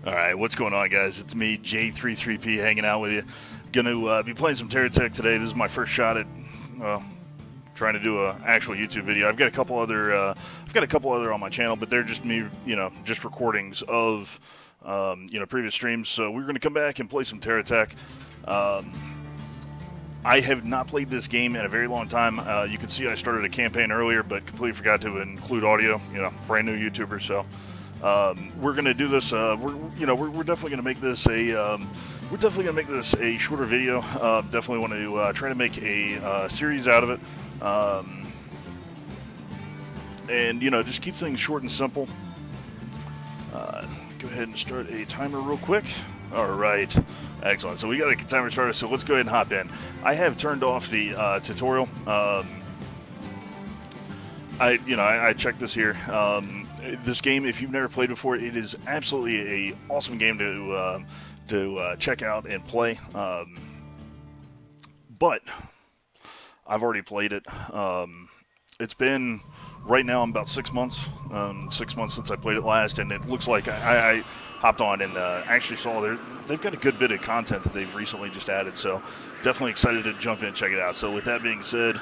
Alright, what's going on, guys? It's me, J33P, hanging out with you. Gonna be playing some Terra Tech today. This is my first shot at trying to do an actual YouTube video. I've got a couple other on my channel, but they're just me, just recordings of previous streams. So we're gonna come back and play some Terra Tech. I have not played this game in a very long time. You can see I started a campaign earlier, but completely forgot to include audio. Brand new YouTuber, so. We're gonna do this. We're definitely gonna make this a shorter video. Definitely want to try to make a series out of it, and just keep things short and simple. Go ahead and start a timer real quick. All right, excellent. So we got a timer started. So let's go ahead and hop in. I have turned off the tutorial. I checked this here. This game, if you've never played before, it is absolutely a awesome game to check out and play. But I've already played it. It's been right now I'm about 6 months. 6 months since I played it last, and it looks like I hopped on and actually saw they've got a good bit of content that they've recently just added. So definitely excited to jump in and check it out. So with that being said,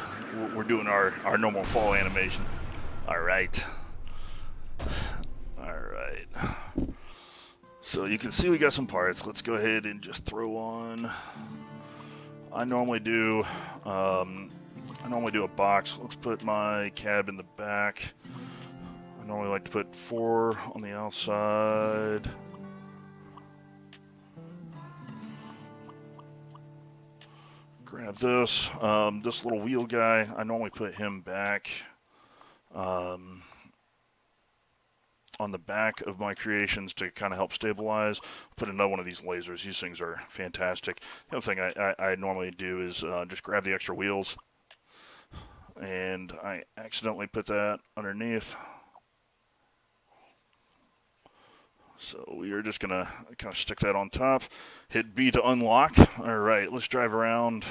we're doing our normal fall animation. All right. So you can see we got some parts. Let's go ahead and just throw on. I normally do a box. Let's put my cab in the back. I normally like to put 4 on the outside. Grab this. This little wheel guy, I normally put him back on the back of my creations to kind of help stabilize. Put another one of these lasers. These things are fantastic. The other thing I normally do is just grab the extra wheels, and I accidentally put that underneath. So we are just gonna kind of stick that on top. Hit B to unlock. All right, let's drive around.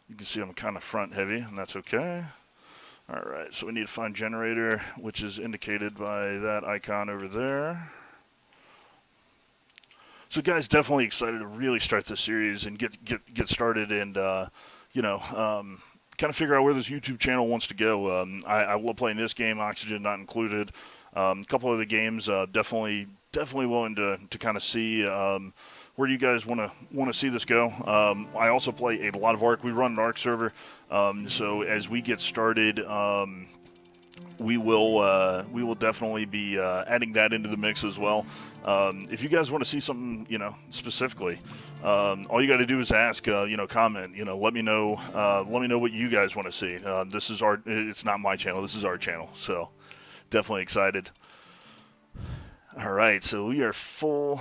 You can see I'm kind of front heavy, and that's okay. Alright, so we need to find generator, which is indicated by that icon over there. So guys, definitely excited to really start this series and get started and, kind of figure out where this YouTube channel wants to go. I love playing this game, Oxygen not included. A couple of the games, definitely willing to kind of see where you guys want to see this go. I also play a lot of ARC. We run an ARC server, so as we get started, we will definitely be adding that into the mix as well. If you guys want to see something, specifically, all you got to do is ask, comment, let me know what you guys want to see. It's not my channel. This is our channel, so definitely excited. All right, so we are full.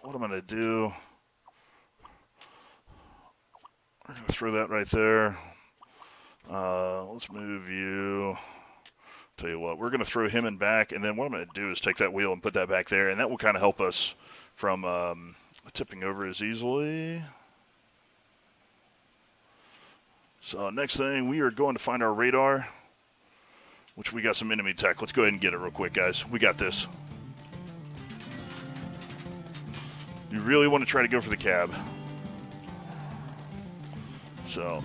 What I'm going to do, I'm going to throw that right there. Let's move you. Tell you what, we're going to throw him in back, and then what I'm going to do is take that wheel and put that back there, and that will kind of help us from tipping over as easily. So next thing, we are going to find our radar, which we got some enemy tech. Let's go ahead and get it real quick, guys. We got this. You really want to try to go for the cab. So,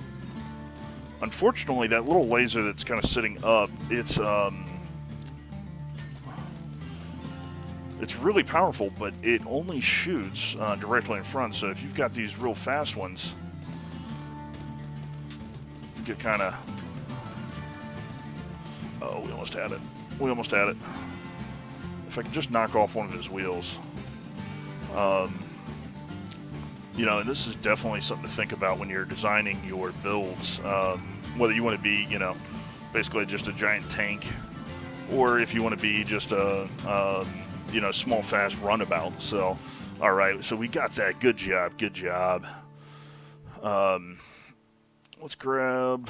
unfortunately, that little laser that's kind of sitting up, it's really powerful, but it only shoots directly in front. So if you've got these real fast ones, you get kind of... Oh, we almost had it. If I could just knock off one of his wheels. And this is definitely something to think about when you're designing your builds, whether you want to be, basically just a giant tank, or if you want to be just a small, fast runabout. So, all right, so we got that. Good job. Let's grab...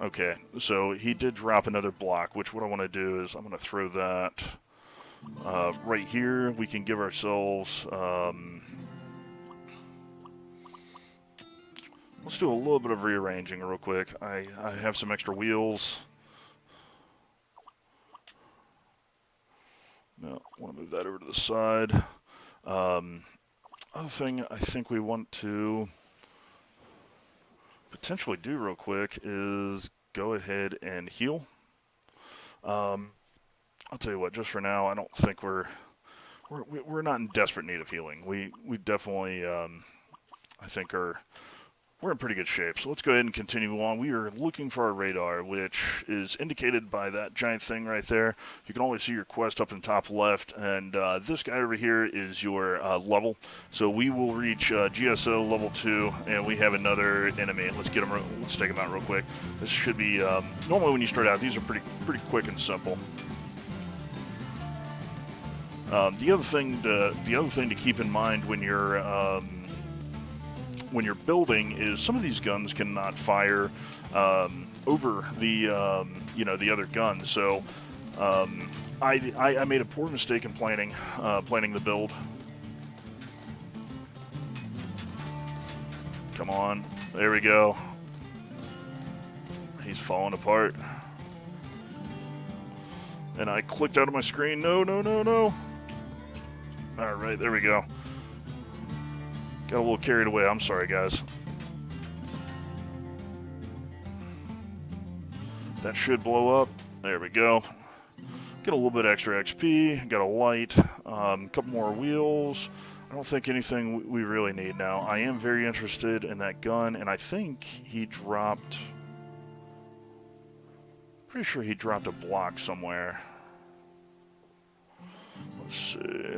Okay, so he did drop another block, which what I want to do is I'm going to throw that right here. We can give ourselves... let's do a little bit of rearranging real quick. I have some extra wheels. No, I want to move that over to the side. Other thing I think we want to potentially do real quick is go ahead and heal. I'll tell you what, just for now, I don't think we're not in desperate need of healing. We definitely I think we're in pretty good shape. So let's go ahead and continue on. We are looking for our radar, which is indicated by that giant thing right there. You can always see your quest up in the top left, and this guy over here is your level. So we will reach GSO level 2, and we have another enemy. Let's get him. Let's take him out real quick. This should be normally when you start out, these are pretty quick and simple. The other thing to keep in mind when you're building is some of these guns cannot fire over the the other gun. So I made a poor mistake in planning the build. Come on, there we go. He's falling apart, and I clicked out of my screen. No. All right, there we go. Got a little carried away. I'm sorry, guys. That should blow up. There we go. Get a little bit extra XP. Got a light. A couple more wheels. I don't think anything we really need now. I am very interested in that gun, and I think he dropped... Pretty sure he dropped a block somewhere. Let's see...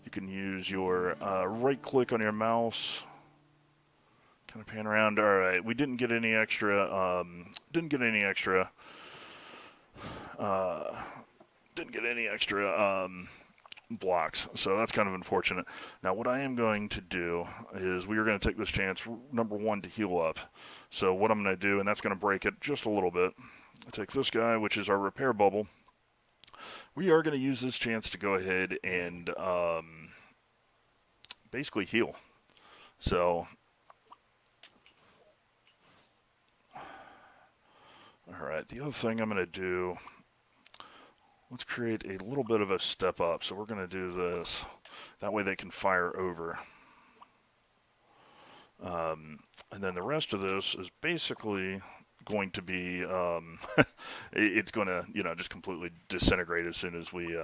You can use your right click on your mouse, kind of pan around. All right, we didn't get any extra. Blocks, so that's kind of unfortunate. Now, what I am going to do is we are going to take this chance, number one, to heal up. So what I'm going to do, and that's going to break it just a little bit. I take this guy, which is our repair bubble. We are going to use this chance to go ahead and basically heal. So, alright, the other thing I'm going to do, let's create a little bit of a step up. So we're going to do this. That way they can fire over. And then the rest of this is basically going to be it's going to just completely disintegrate as soon as we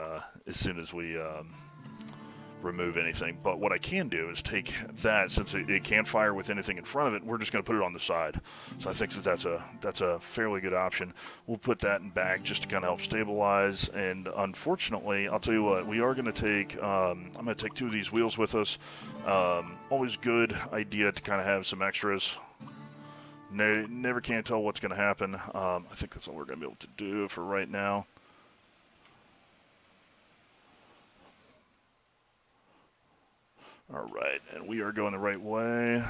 remove anything. But what I can do is take that, since it can't fire with anything in front of it, we're just going to put it on the side. So I think that's a fairly good option. We'll put that in back just to kind of help stabilize. And unfortunately, I'll tell you what, we are going to take I'm going to take 2 of these wheels with us. Always good idea to kind of have some extras. Never can tell what's going to happen. I think that's all we're going to be able to do for right now. All right, and we are going the right way.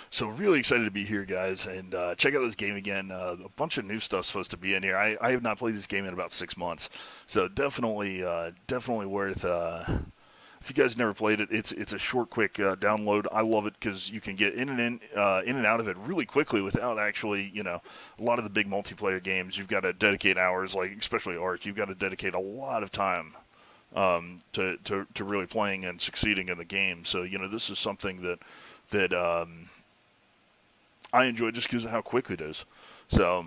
So really excited to be here, guys, and check out this game again. A bunch of new stuff's supposed to be in here. I have not played this game in about 6 months, so definitely worth... If you guys never played it, it's a short, quick download. I love it because you can get in and out of it really quickly without actually, a lot of the big multiplayer games. You've got to dedicate hours, like especially Ark. You've got to dedicate a lot of time to really playing and succeeding in the game. So this is something that I enjoy just because of how quick it is. So.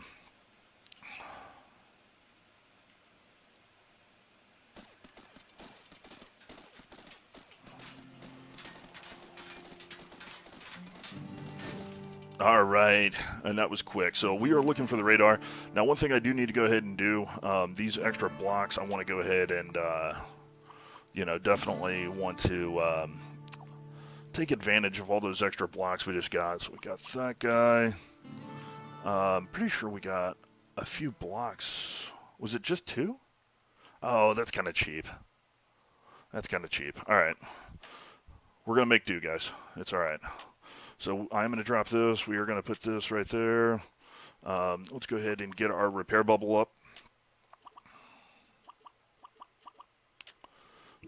All right, and that was quick. So we are looking for the radar. Now, one thing I do need to go ahead and do, these extra blocks, I want to go ahead and, definitely want to take advantage of all those extra blocks we just got. So we got that guy. Pretty sure we got a few blocks. Was it just 2? Oh, that's kind of cheap. All right. We're going to make do, guys. It's all right. So I'm going to drop this. We are going to put this right there. Let's go ahead and get our repair bubble up.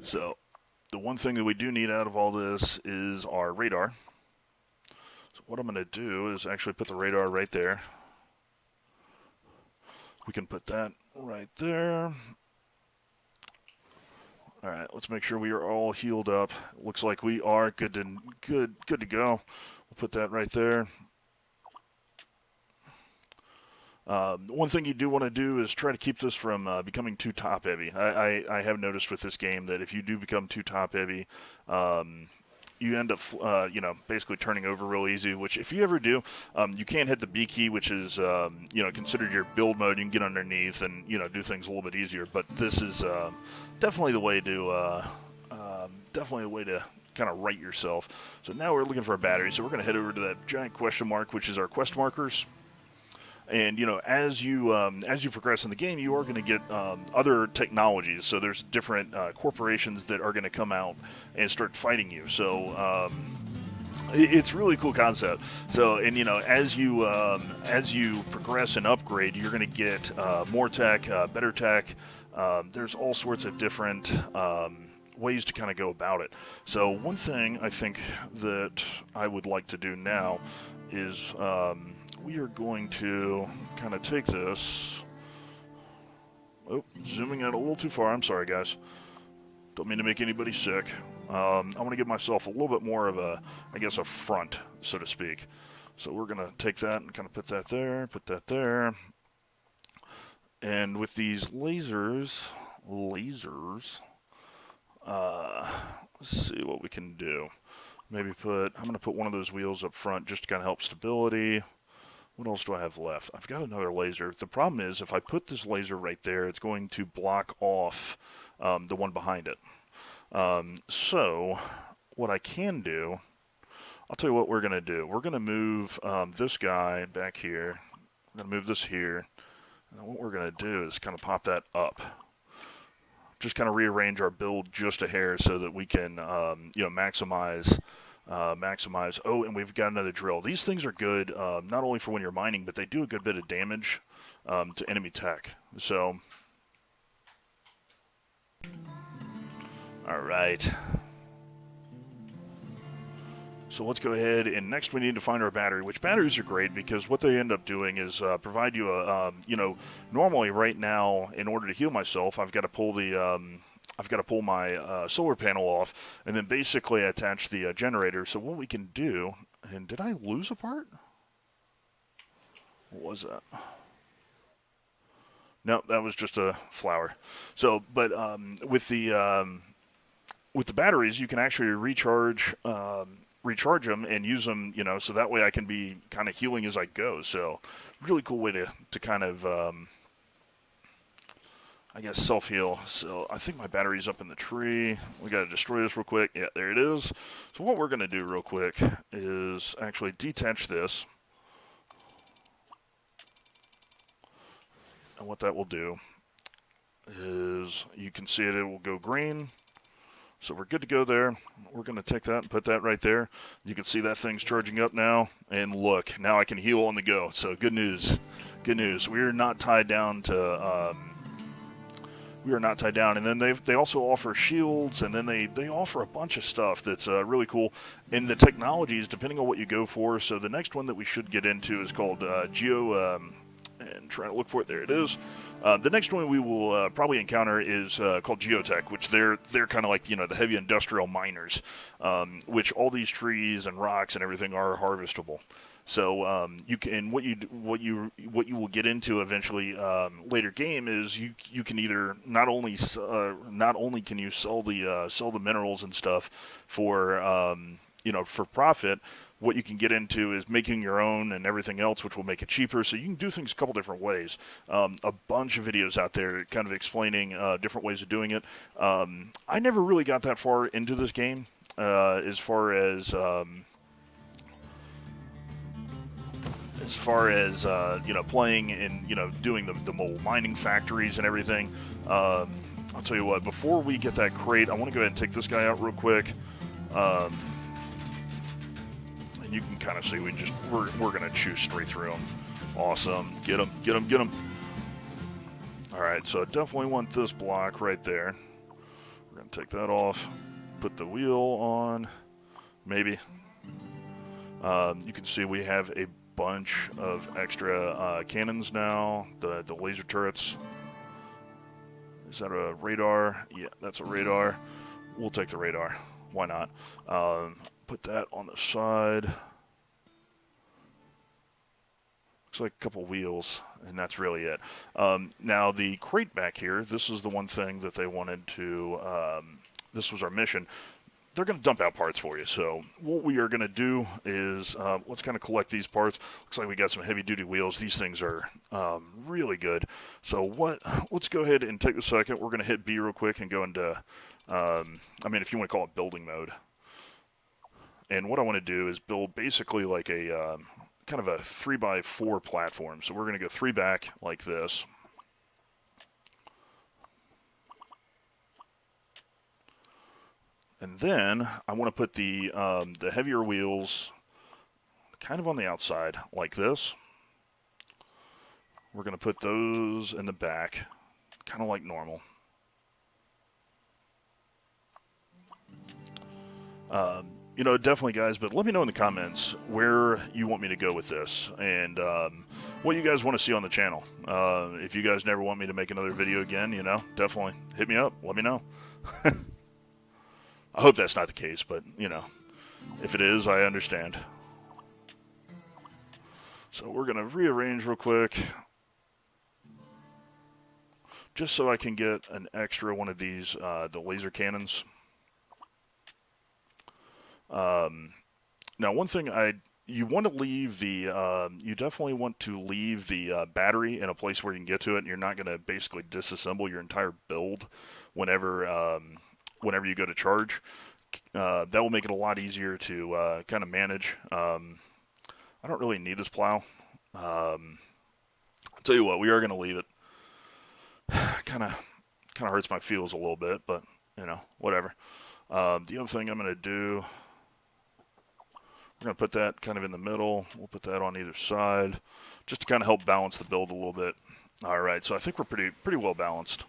So the one thing that we do need out of all this is our radar. So what I'm going to do is actually put the radar right there. We can put that right there. All right, let's make sure we are all healed up. Looks like we are good to go. We'll put that right there. One thing you do want to do is try to keep this from becoming too top heavy. I have noticed with this game that if you do become too top heavy, you end up, basically turning over real easy, which if you ever do, you can hit the B key, which is, considered your build mode. You can get underneath and, do things a little bit easier. But this is definitely the way to, kind of right yourself. So now we're looking for a battery. So we're going to head over to that giant question mark, which is our quest markers. And as you progress in the game, you are going to get other technologies. So there's different corporations that are going to come out and start fighting you. So it's really cool concept. So as you progress and upgrade, you're going to get more tech, better tech. There's all sorts of different ways to kind of go about it. So one thing I think that I would like to do now is we are going to kind of take this. Oh, zooming out a little too far. I'm sorry, guys. Don't mean to make anybody sick. I want to give myself a little bit more of a front, so to speak. So we're going to take that and kind of put that there. And with these lasers, let's see what we can do. Maybe I'm going to put one of those wheels up front just to kind of help stability. What else do I have left? I've got another laser. The problem is if I put this laser right there, it's going to block off the one behind it. So what I can do, I'll tell you what we're going to do. We're going to move this guy back here. I'm going to move this here. And what we're going to do is kind of pop that up. Just kind of rearrange our build just a hair so that we can, maximize. Oh, and we've got another drill. These things are good not only for when you're mining, but they do a good bit of damage to enemy tech. So, all right. So let's go ahead, and next we need to find our battery, which batteries are great because what they end up doing is provide you a, normally right now, in order to heal myself, I've got to pull my solar panel off and then basically attach the generator. So what we can do, and did I lose a part? What was that? No, that was just a flower. So, but with the batteries, you can actually recharge them and use them, so that way I can be kind of healing as I go. So really cool way to kind of, self-heal. So I think my battery's up in the tree. We got to destroy this real quick. Yeah, there it is. So what we're going to do real quick is actually detach this. And what that will do is you can see it will go green. So we're good to go there. We're going to take that and put that right there. You can see that thing's charging up now. And look, now I can heal on the go. So good news. Good news. We're not tied down to... we are not tied down. And then they also offer shields, and then they offer a bunch of stuff that's really cool. And the technologies, depending on what you go for. So the next one that we should get into is called Geo... and trying to look for it. There it is. The next one we will probably encounter is called Geotech, which they're kind of like the heavy industrial miners, which all these trees and rocks and everything are harvestable. So you can what you will get into eventually later game is you can either not only can you sell the minerals and stuff for for profit. What you can get into is making your own and everything else, which will make it cheaper. So you can do things a couple different ways. A bunch of videos out there kind of explaining different ways of doing it. I never really got that far into this game as far as playing and doing the mobile mining factories and everything. I'll tell you what, before we get that crate, I want to go ahead and take this guy out real quick. You can kind of see we're gonna chew straight through them. Awesome. Get them. All right, so I definitely want this block right there. We're gonna take that off, put the wheel on, maybe. You can see we have a bunch of extra cannons now. The laser turrets. Is that a radar? Yeah, that's a radar. We'll take the radar. Why not? Put that on the side. Looks like a couple wheels, and that's really it. Now the crate back here, this is the one thing that they wanted to, this was our mission. They're going to dump out parts for you. So what we are going to do is, let's kind of collect these parts. Looks like we got some heavy duty wheels. These things are really good. So let's go ahead and take a second. We're going to hit B real quick and go into, I mean, if you want to call it building mode. And what I want to do is build basically like a, kind of a 3x4 platform. So we're going to go 3 back like this. And then I want to put the heavier wheels kind of on the outside like this. We're going to put those in the back, kind of like normal. You know, definitely, guys, but let me know in the comments where you want me to go with this and what you guys want to see on the channel. If you guys never want me to make another video again, you know, definitely hit me up. Let me know. I hope that's not the case, but, you know, if it is, I understand. So we're going to rearrange real quick, just so I can get an extra one of these, the laser cannons. Now, one thing you want to leave the, you definitely want to leave the battery in a place where you can get to it, and you're not going to basically disassemble your entire build whenever you go to charge. That will make it a lot easier to kind of manage. I don't really need this plow. I'll tell you what, we are going to leave it. Kind of hurts my feels a little bit, but, you know, whatever. The other thing I'm going to do, we're going to put that kind of in the middle. We'll put that on either side, just to kind of help balance the build a little bit. All right, so I think we're pretty well balanced.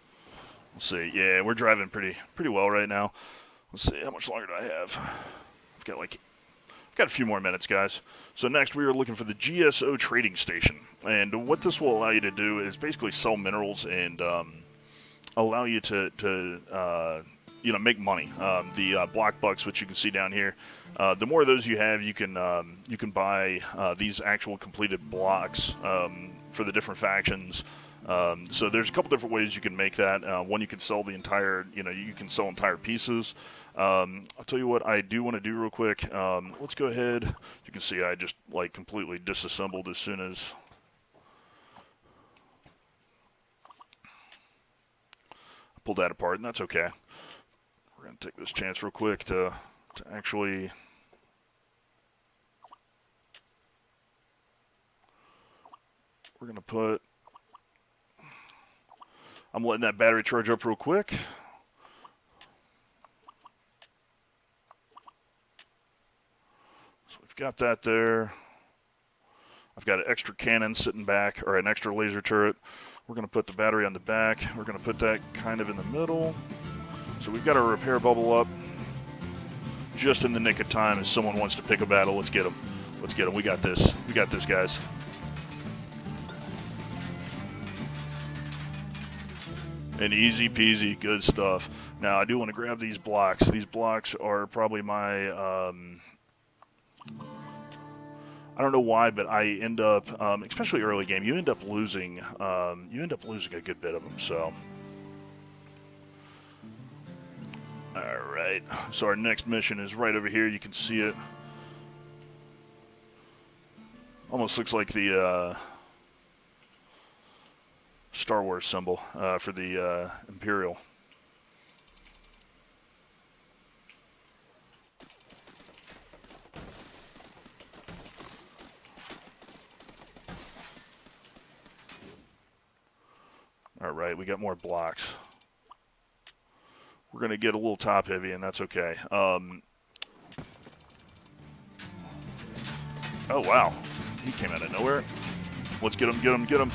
Let's see. Yeah, we're driving pretty well right now. Let's see, how much longer do I have? I've got a few more minutes, guys. So next we are looking for the GSO trading station. And what this will allow you to do is basically sell minerals and allow you to you know, make money. The block bucks, which you can see down here, the more of those you have, you can buy these actual completed blocks for the different factions. So there's a couple different ways you can make that. One, you can sell the entire, you know, you can sell entire pieces. I'll tell you what I do want to do real quick. Let's go ahead. You can see I just like completely disassembled as soon as I pulled that apart, and that's okay. We're going to take this chance real quick to actually we're going to put, I'm letting that battery charge up real quick. So we've got that there. I've got an extra cannon sitting back, or an extra laser turret. We're going to put the battery on the back. We're going to put that kind of in the middle. So we've got our repair bubble up just in the nick of time as someone wants to pick a battle. Let's get them. Let's get them. We got this. We got this, guys. And easy peasy, good stuff. Now, I do want to grab these blocks. These blocks are probably my, I don't know why, but I end up, especially early game, you end up losing a good bit of them, so. Alright, so our next mission is right over here. You can see it. Almost looks like the Star Wars symbol for the Imperial. Alright, we got more blocks. We're going to get a little top heavy, and that's okay. Oh, wow. He came out of nowhere. Let's get him, get him, get him.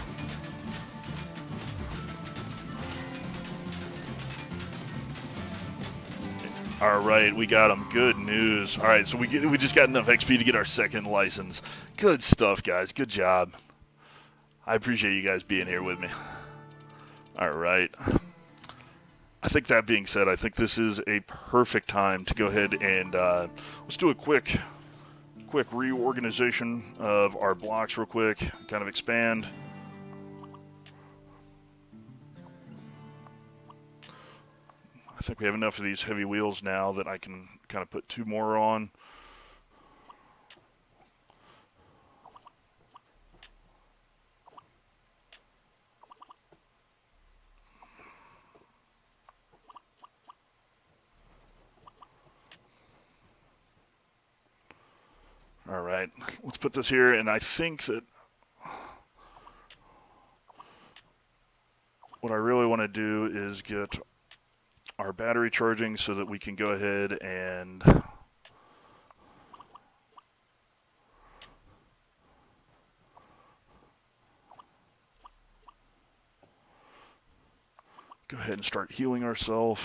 All right, we got him. Good news. All right, so we just got enough XP to get our second license. Good stuff, guys. Good job. I appreciate you guys being here with me. All right. I think that being said, I think this is a perfect time to go ahead and let's do a quick reorganization of our blocks real quick, kind of expand. I think we have enough of these heavy wheels now that I can kind of put 2 more on. All right, let's put this here, and I think that what I really want to do is get our battery charging so that we can go ahead and go ahead and start healing ourselves.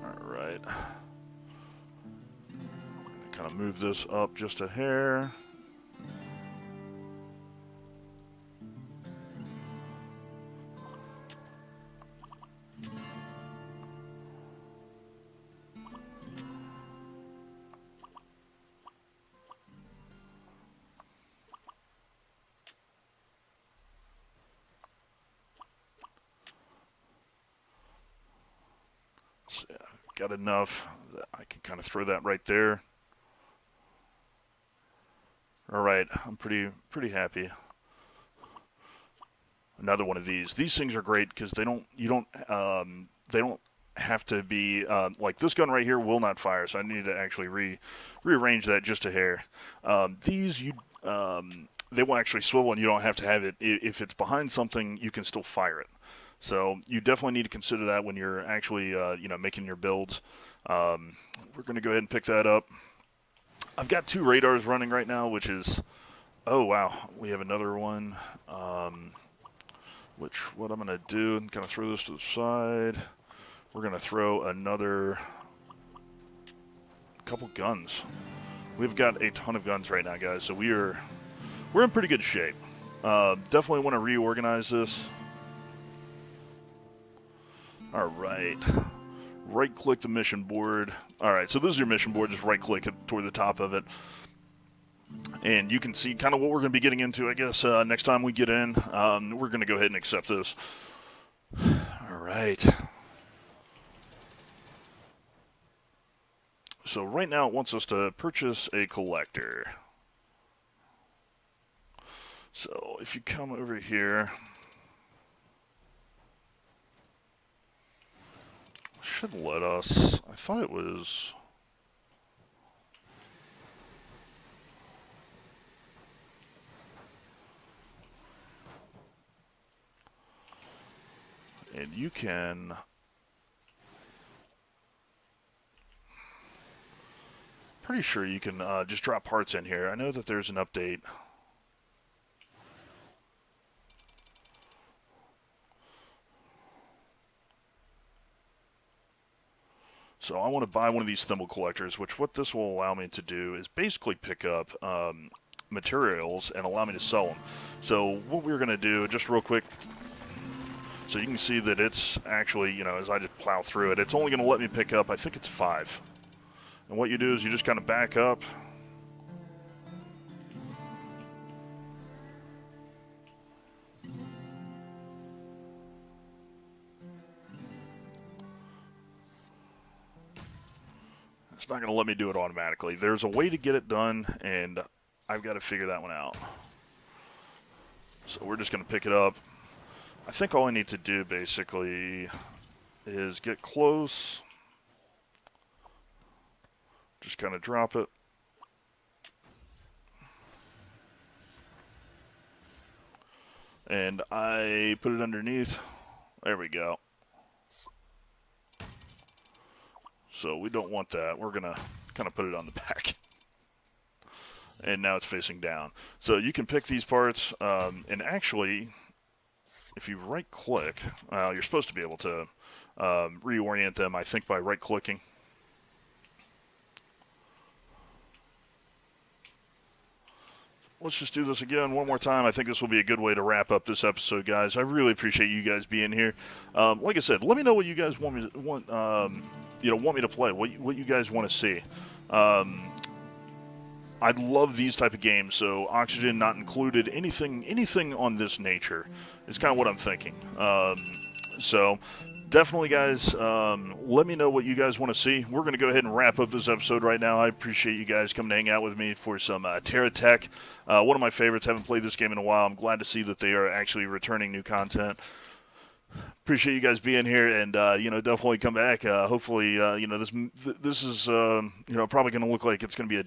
Alright. Kind of move this up just a hair. So, yeah, got enough that I can kind of throw that right there. All right, I'm pretty happy. Another one of these. These things are great because they don't have to be like this gun right here will not fire, so I need to actually rearrange that just a hair. These they will actually swivel, and you don't have to have it. If it's behind something, you can still fire it. So you definitely need to consider that when you're actually making your builds. We're going to go ahead and pick that up. I've got 2 radars running right now, which is, oh wow, we have another one. Which what I'm going to do, and kind of throw this to the side. We're going to throw another couple guns. We've got a ton of guns right now, guys, so we're in pretty good shape. Definitely want to reorganize this. All right. Right-click the mission board. All right, so this is your mission board. Just right-click it toward the top of it. And you can see kind of what we're going to be getting into, I guess, next time we get in. We're going to go ahead and accept this. All right. So right now it wants us to purchase a collector. So if you come over here, should let us. I thought it was. And you can. Pretty sure you can just drop parts in here. I know that there's an update. So I want to buy one of these thimble collectors, which what this will allow me to do is basically pick up materials and allow me to sell them. So what we're going to do, just real quick, so you can see that it's actually, as I just plow through it, it's only going to let me pick up, I think it's 5. And what you do is you just kind of back up. It's not going to let me do it automatically. There's a way to get it done, and I've got to figure that one out. So we're just going to pick it up. I think all I need to do basically is get close. Just kind of drop it. And I put it underneath. There we go. So we don't want that. We're going to kind of put it on the back. and now it's facing down. So you can pick these parts, and actually, if you right-click, you're supposed to be able to reorient them, I think, by right-clicking. Let's just do this again one more time. I think this will be a good way to wrap up this episode, guys. I really appreciate you guys being here. Like I said, let me know what you guys want me to play. What you guys want to see. I love these type of games. So Oxygen not included. Anything on this nature is kind of what I'm thinking. So definitely, guys, let me know what you guys want to see. We're going to go ahead and wrap up this episode right now. I appreciate you guys coming to hang out with me for some Terra Tech. One of my favorites. Haven't played this game in a while. I'm glad to see that they are actually returning new content. Appreciate you guys being here, and definitely come back. Hopefully, this is probably going to look like it's going to be a